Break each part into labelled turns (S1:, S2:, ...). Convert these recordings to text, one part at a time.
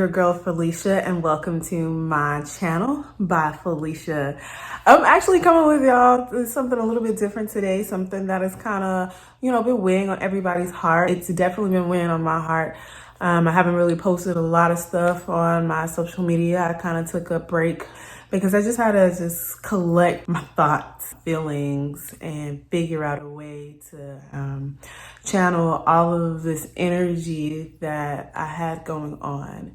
S1: your girl Felicia, and welcome to my channel by Felicia. I'm actually coming with y'all something a little bit different today, something that is kind of, been weighing on everybody's heart. It's definitely been weighing on my heart. I haven't really posted a lot of stuff on my social media. I kind of took a break because I just had to just collect my thoughts, feelings, and figure out a way to channel all of this energy that I had going on.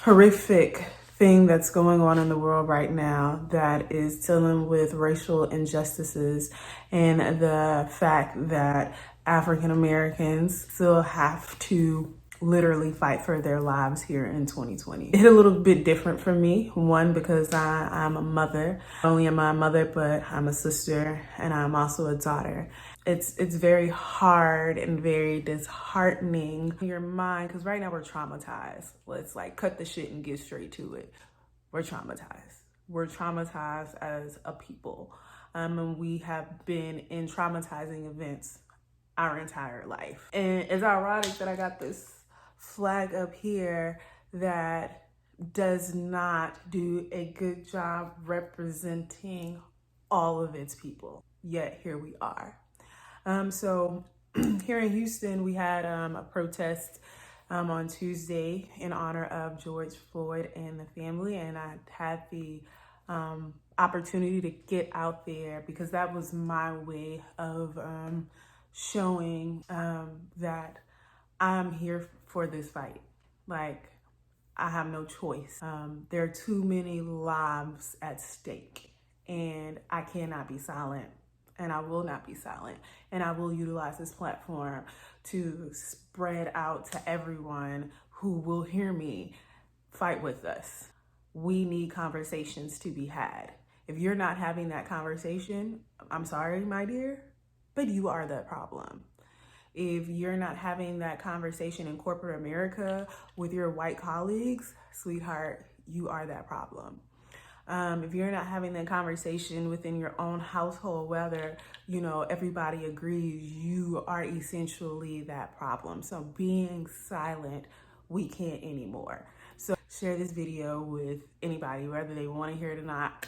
S1: Horrific thing that's going on in the world right now that is dealing with racial injustices and the fact that African Americans still have to literally fight for their lives here in 2020. It hit a little bit different for me. One, because I'm a mother. Not only am I a mother, but I'm a sister and I'm also a daughter. It's very hard and very disheartening in your mind, because right now we're traumatized. Let's cut the shit and get straight to it. We're traumatized. We're traumatized as a people. And we have been in traumatizing events our entire life. And it's ironic that I got this flag up here that does not do a good job representing all of its people. Yet here we are. So here in Houston, we had a protest on Tuesday in honor of George Floyd and the family. And I had the opportunity to get out there because that was my way of showing that I'm here for this fight. I have no choice. There are too many lives at stake, and I cannot be silent, and I will not be silent. And I will utilize this platform to spread out to everyone who will hear me. Fight with us. We need conversations to be had. If you're not having that conversation, I'm sorry, my dear, but you are the problem. If you're not having that conversation in corporate America with your white colleagues, sweetheart, you are that problem. If you're not having that conversation within your own household, whether, everybody agrees, you are essentially that problem. So being silent, we can't anymore. So share this video with anybody, whether they want to hear it or not.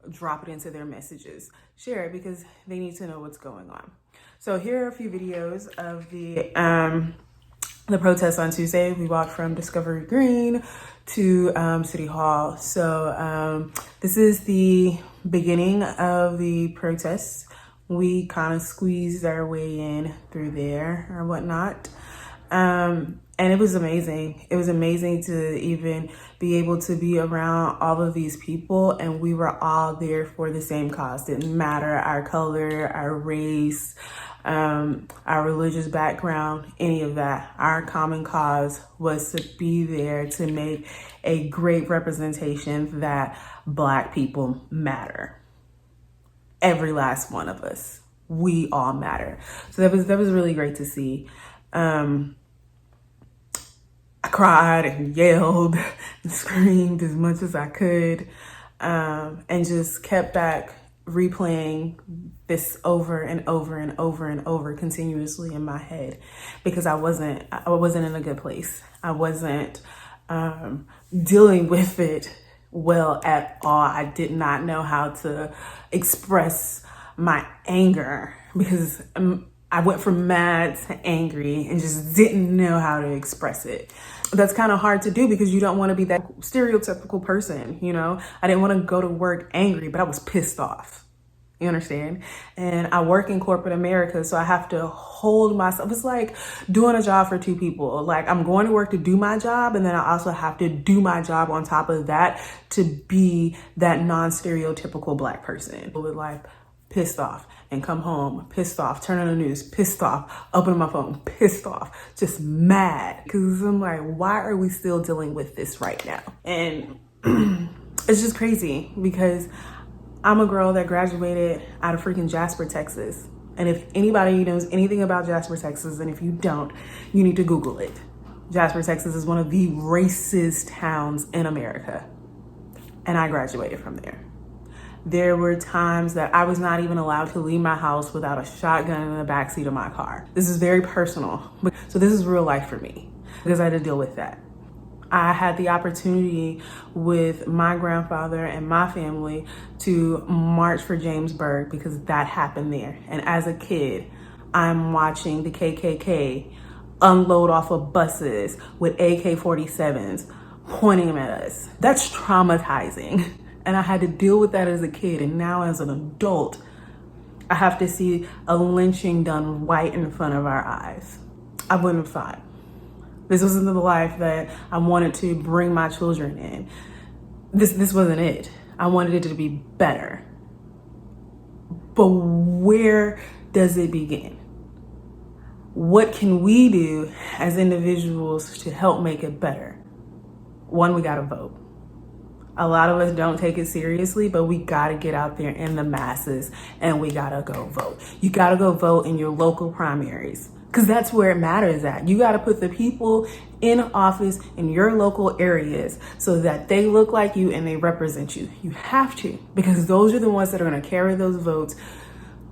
S1: Drop it into their messages. Share it because they need to know what's going on. So here are a few videos of the protest on Tuesday. We walked from Discovery Green to City Hall. So this is the beginning of the protest. We kind of squeezed our way in through there or whatnot. And it was amazing. It was amazing to even be able to be around all of these people, and we were all there for the same cause. Didn't matter our color, our race, our religious background, any of that. Our common cause was to be there to make a great representation that Black people matter. Every last one of us. We all matter. So that was really great to see. I cried and yelled and screamed as much as I could, and just kept back replaying this over and over and over and over continuously in my head, because I wasn't in a good place. I wasn't dealing with it well at all. I did not know how to express my anger because I went from mad to angry and just didn't know how to express it. That's kind of hard to do because you don't want to be that stereotypical person, I didn't want to go to work angry, but I was pissed off. You understand? And I work in corporate America, so I have to hold myself. It's like doing a job for two people. I'm going to work to do my job, and then I also have to do my job on top of that to be that non-stereotypical Black person with life. Pissed off, and come home pissed off, turn on the news pissed off, open my phone pissed off, just mad, because I'm like, why are we still dealing with this right now? And it's just crazy because I'm a girl that graduated out of freaking Jasper, Texas. And if anybody knows anything about Jasper, Texas, and if you don't, you need to Google it. Jasper, Texas is one of the racist towns in America, and I graduated from there. There were times that I was not even allowed to leave my house without a shotgun in the backseat of my car. This is very personal. So this is real life for me because I had to deal with that. I had the opportunity with my grandfather and my family to march for Jamesburg because that happened there. And as a kid, I'm watching the KKK unload off of buses with AK-47s pointing them at us. That's traumatizing. And I had to deal with that as a kid. And now as an adult, I have to see a lynching done right in front of our eyes. I wouldn't have thought. This wasn't the life that I wanted to bring my children in. This wasn't it. I wanted it to be better. But where does it begin? What can we do as individuals to help make it better? One, we gotta vote. A lot of us don't take it seriously, but we gotta get out there in the masses and we gotta go vote. You gotta go vote in your local primaries, because that's where it matters at. You gotta put the people in office in your local areas so that they look like you and they represent you. You have to, because those are the ones that are gonna carry those votes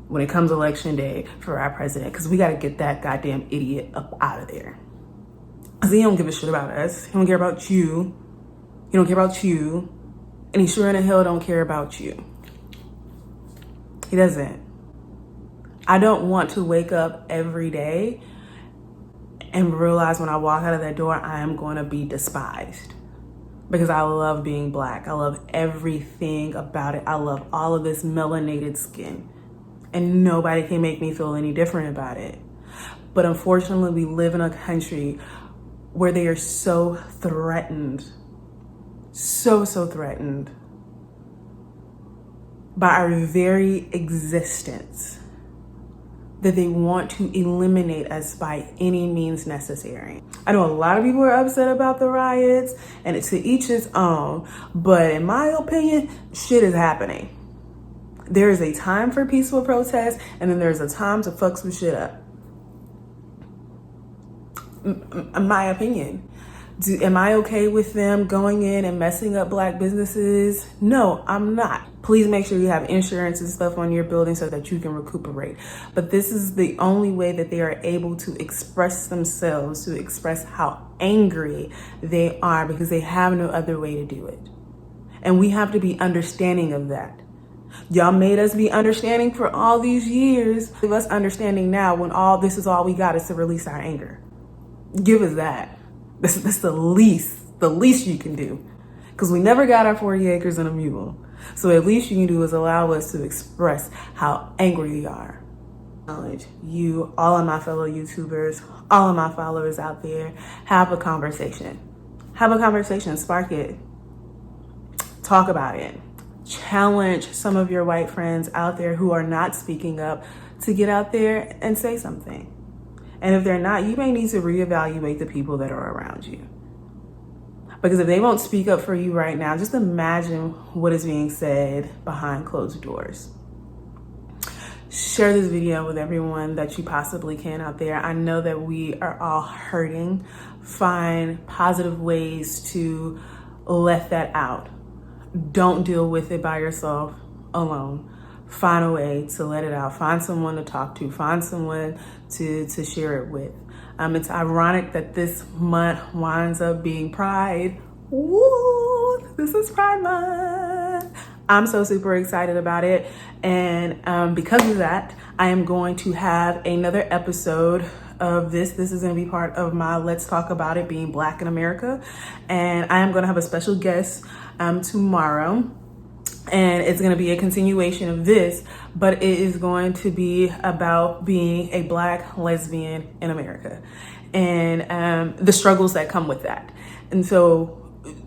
S1: when it comes election day for our president, because we gotta get that goddamn idiot up out of there. Because he don't give a shit about us. He don't care about you. He don't care about you. And he sure in the hell don't care about you. He doesn't. I don't want to wake up every day and realize when I walk out of that door, I am going to be despised. Because I love being Black. I love everything about it. I love all of this melanated skin. And nobody can make me feel any different about it. But unfortunately, we live in a country where they are so threatened, so threatened by our very existence that they want to eliminate us by any means necessary. I know a lot of people are upset about the riots, and it's to each his own, but in my opinion, shit is happening. There is a time for peaceful protest, and then there's a time to fuck some shit up. In my opinion. Am I okay with them going in and messing up Black businesses? No, I'm not. Please make sure you have insurance and stuff on your building so that you can recuperate. But this is the only way that they are able to express themselves, to express how angry they are, because they have no other way to do it. And we have to be understanding of that. Y'all made us be understanding for all these years. Give us understanding now when all this is all we got is to release our anger. Give us that. That's the least you can do. Because we never got our 40 acres and a mule. So at least you can do is allow us to express how angry we are. You, all of my fellow YouTubers, all of my followers out there, have a conversation. Have a conversation, spark it. Talk about it. Challenge some of your white friends out there who are not speaking up to get out there and say something. And if they're not, you may need to reevaluate the people that are around you. Because if they won't speak up for you right now, just imagine what is being said behind closed doors. Share this video with everyone that you possibly can out there. I know that we are all hurting. Find positive ways to let that out. Don't deal with it by yourself alone. Find a way to let it out. Find someone to talk to. Find someone to share it with. It's ironic that this month winds up being Pride. Woo! This is Pride Month. I'm so super excited about it. And because of that, I am going to have another episode of this. This is going to be part of my Let's Talk About It Being Black in America. And I am going to have a special guest tomorrow. And it's going to be a continuation of this, but it is going to be about being a Black lesbian in America and the struggles that come with that. And so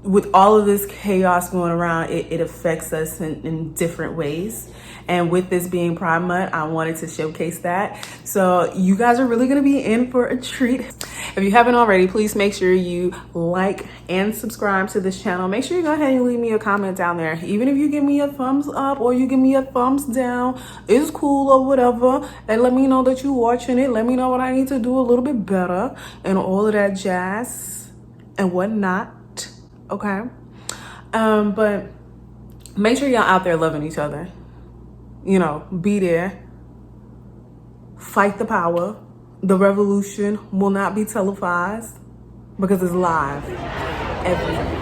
S1: with all of this chaos going around, it affects us in different ways. And with this being Pride Month, I wanted to showcase that. So you guys are really going to be in for a treat. If you haven't already, please make sure you like and subscribe to this channel. Make sure you go ahead and leave me a comment down there. Even if you give me a thumbs up or you give me a thumbs down, it's cool or whatever. And let me know that you're watching it. Let me know what I need to do a little bit better and all of that jazz and whatnot. Okay? But make sure y'all out there loving each other. You know, be there. Fight the power. The revolution will not be televised because it's live. everything.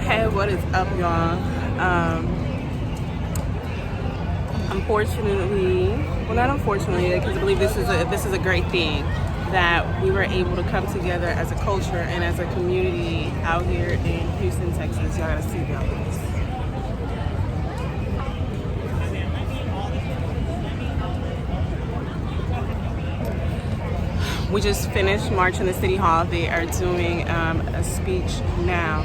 S1: Hey, what is up, y'all? Unfortunately, well, not unfortunately, because I believe this is a great thing that we were able to come together as a culture and as a community out here in Houston, Texas. Y'all gotta see y'all this. We just finished March in the City Hall. They are doing a speech now,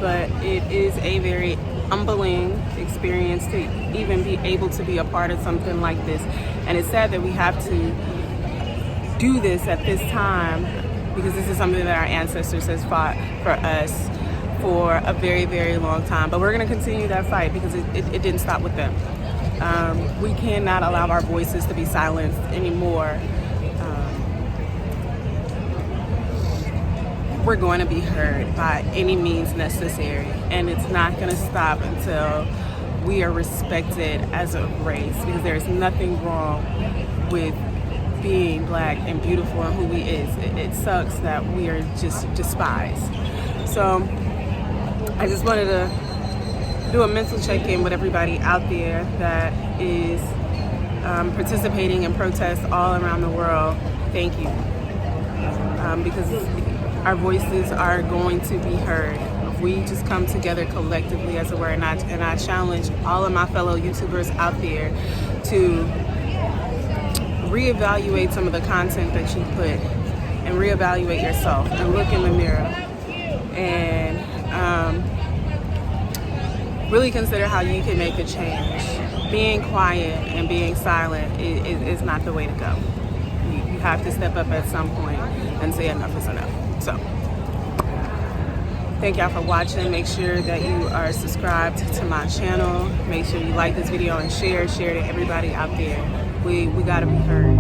S1: but it is a very humbling experience to even be able to be a part of something like this. And it's sad that we have to do this at this time, because this is something that our ancestors has fought for us for a very, very long time. But we're gonna continue that fight because it didn't stop with them. We cannot allow our voices to be silenced anymore. We're going to be heard by any means necessary, and it's not going to stop until we are respected as a race, because there is nothing wrong with being black and beautiful and who we is. It sucks that we are just despised. So I just wanted to do a mental check-in with everybody out there that is participating in protests all around the world. Thank you, because our voices are going to be heard if we just come together collectively, as it were. And I challenge all of my fellow YouTubers out there to reevaluate some of the content that you put, and reevaluate yourself, and look in the mirror, and really consider how you can make a change. Being quiet and being silent is not the way to go. You have to step up at some point and say enough is enough. So, thank y'all for watching. Make sure that you are subscribed to my channel. Make sure you like this video and share to everybody out there. We gotta be heard.